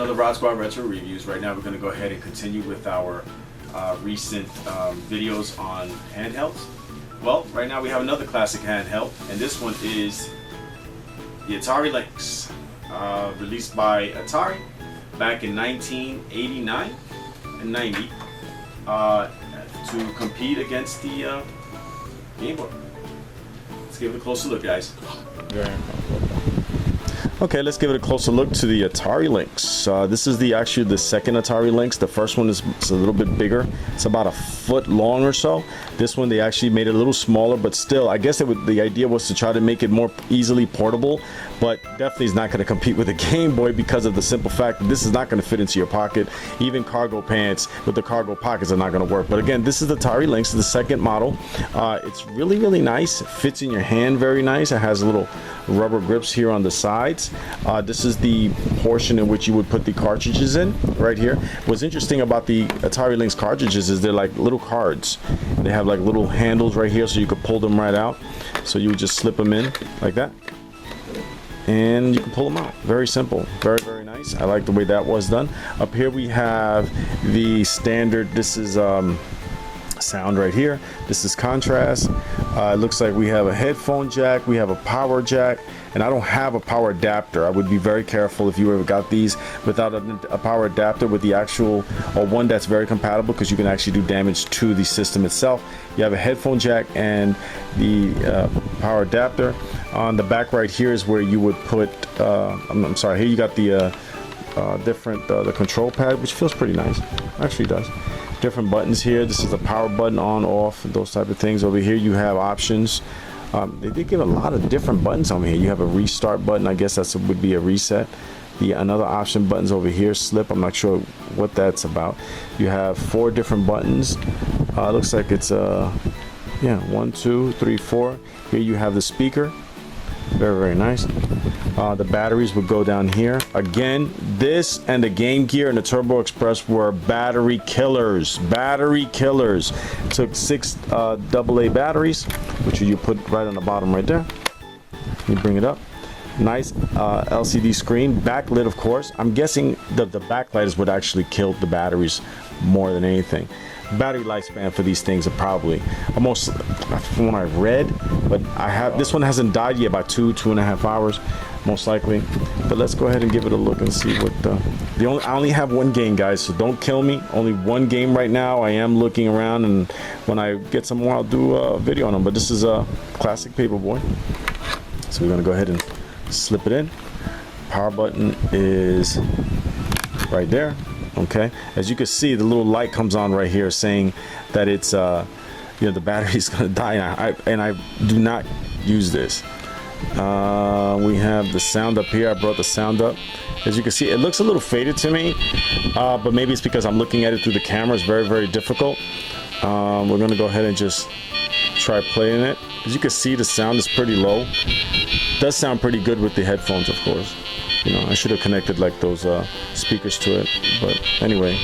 another RodzSquad Retro Reviews. Right now we're going to go ahead and continue with our recent videos on handhelds. Well, right now we have another classic handheld, and this one is the Atari Lynx, released by Atari back in 1989 and 90 to compete against the Game Boy. Let's give it a closer look, guys. Okay, let's give it a closer look to the Atari Lynx. This is actually the second Atari Lynx. The first one is a little bit bigger. It's about a foot long or so. This one they actually made it a little smaller, but still, I guess the idea was to try to make it more easily portable, but definitely is not going to compete with the Game Boy because of the simple fact that this is not going to fit into your pocket. Even cargo pants with the cargo pockets are not going to work. But again, this is the Atari Lynx, the second model. It's really, really nice. It fits in your hand very nice. It has little rubber grips here on the sides. This is the portion in which you would put the cartridges in right here. What's interesting about the Atari Lynx cartridges is they're like little cards. They have like little handles right here so you could pull them right out. So you would just slip them in like that and you can pull them out. Very simple, very, very nice. I like the way that was done. Up here we have the standard, this is sound right here. This is contrast. It looks like we have a headphone jack, we have a power jack, and I don't have a power adapter. I would be very careful if you ever got these without a power adapter with the actual, or one that's very compatible, because you can actually do damage to the system itself. You have a headphone jack and the power adapter. On the back right here is where you would put, I'm sorry, here you got the the control pad, which feels pretty nice. Actually does. Different buttons here. This is the power button, on, off, those type of things. Over here you have options. They did give a lot of different buttons on here. You have a restart button. I guess that would be a reset. Another option buttons over here, slip. I'm not sure what that's about. You have 4 different buttons. Looks like it's yeah, 1, 2, 3, 4. Here you have the speaker. Very, very nice. The batteries would go down here. Again, this and the Game Gear and the Turbo Express were battery killers. Battery killers. Took 6 AA batteries, which you put right on the bottom right there. You bring it up. Nice LCD screen. Backlit, of course. I'm guessing the backlight is what actually killed the batteries more than anything. Battery lifespan for these things are probably almost, from what I've read, but this one hasn't died yet, about 2.5 hours most likely. But let's go ahead and give it a look and see what I only have one game, guys, so don't kill me. Only one game right now. I am looking around, and when I get some more I'll do a video on them. But this is a classic Paperboy, so we're gonna go ahead and slip it in. Power button is right there. Okay, as you can see, the little light comes on right here saying that it's you know, the battery's gonna die, and I do not use this. We have the sound up here. I brought the sound up. As you can see, it looks a little faded to me, but maybe it's because I'm looking at it through the camera. It's very, very difficult. We're gonna go ahead and just try playing it. As you can see, the sound is pretty low. It does sound pretty good with the headphones, of course. You know, I should have connected like those speakers to it, but anyway,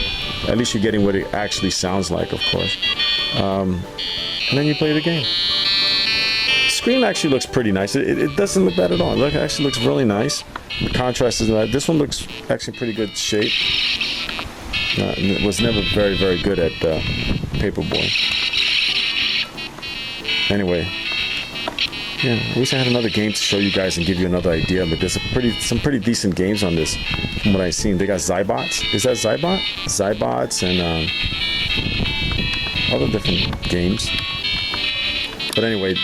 at least you're getting what it actually sounds like, of course. And then you play the game. The screen actually looks pretty nice. It doesn't look bad at all. It actually looks really nice. The contrast is nice. This one looks actually pretty good shape. It was never very, very good at Paperboy. Anyway. Yeah, I wish I had another game to show you guys and give you another idea, but there's some pretty decent games on this from what I've seen. They got Zybots. Is that Zybot? Zybots and other different games. But anyway,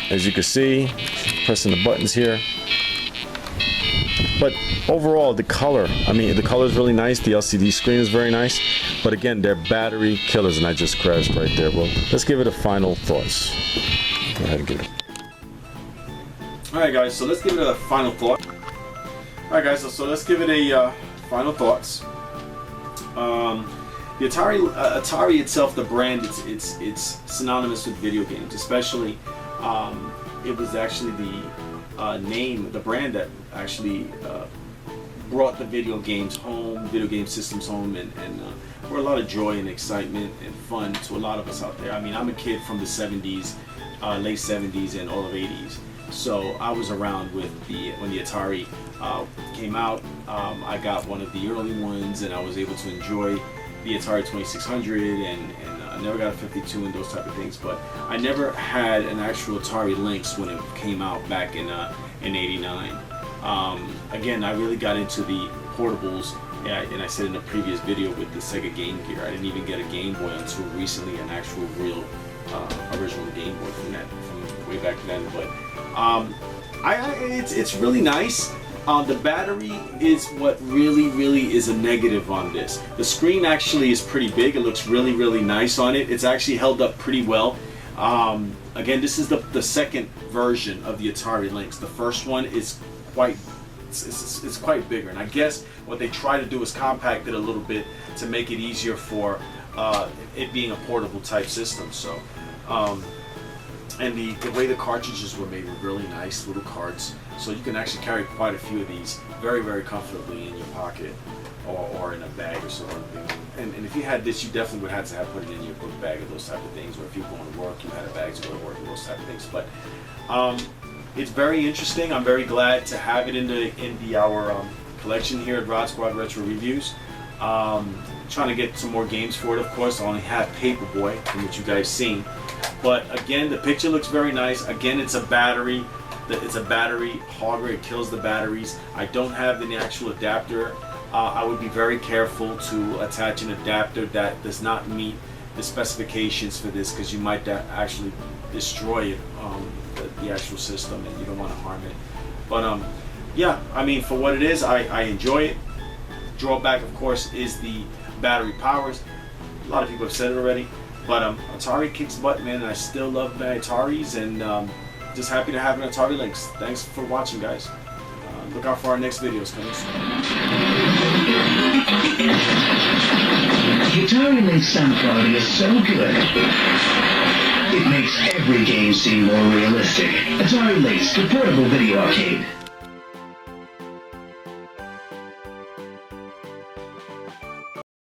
as you can see, pressing the buttons here. But overall, the color, I mean, the color is really nice. The LCD screen is very nice. But again, they're battery killers, and I just crashed right there. Well, let's give it a final thoughts. Go ahead and give it. Alright guys, so let's give it a final thought. Alright guys, so let's give it a final thoughts. The Atari itself, the brand, it's synonymous with video games. Especially, it was actually the name, the brand that actually brought the video games home, video game systems home, and brought a lot of joy and excitement and fun to a lot of us out there. I mean, I'm a kid from the 70s, late 70s and all of 80s. So I was around with when the Atari came out. I got one of the early ones, and I was able to enjoy the Atari 2600, and I never got a 52 and those type of things. But I never had an actual Atari Lynx when it came out back in '89. Again, I really got into the portables, and I said in a previous video with the Sega Game Gear, I didn't even get a Game Boy until recently, an actual real original Game Boy from way back then. But it's really nice. The battery is what really is a negative on this. The screen actually is pretty big. It looks really nice on it. It's actually held up pretty well. Again, this is the second version of the Atari Lynx. The first one is it's quite bigger, and I guess what they try to do is compact it a little bit to make it easier for it being a portable type system. So and the way the cartridges were made were really nice little cards, so you can actually carry quite a few of these very comfortably in your pocket or in a bag or something. And if you had this, you definitely would have to put it in your book bag or those type of things, or if you're going to work, you had a bag to go to work and those type of things. But it's very interesting. I'm very glad to have it in our collection here at RodzSquad Retro Reviews. Trying to get some more games for it, of course. I only have Paperboy, from what you guys seen. But again, the picture looks very nice. Again, it's a battery. It's a battery hogger. It kills the batteries. I don't have the actual adapter. I would be very careful to attach an adapter that does not meet the specifications for this, because you might actually destroy it, the actual system, and you don't want to harm it. But yeah, I mean, for what it is, I enjoy it. Drawback, of course, is the battery powers. A lot of people have said it already, but Atari kicks butt, man, and I still love my Ataris, and just happy to have an Atari Lynx. Thanks for watching, guys. Look out for our next videos coming soon. The Atari Lynx sound quality is so good, it makes every game seem more realistic. Atari Lynx, the portable video arcade.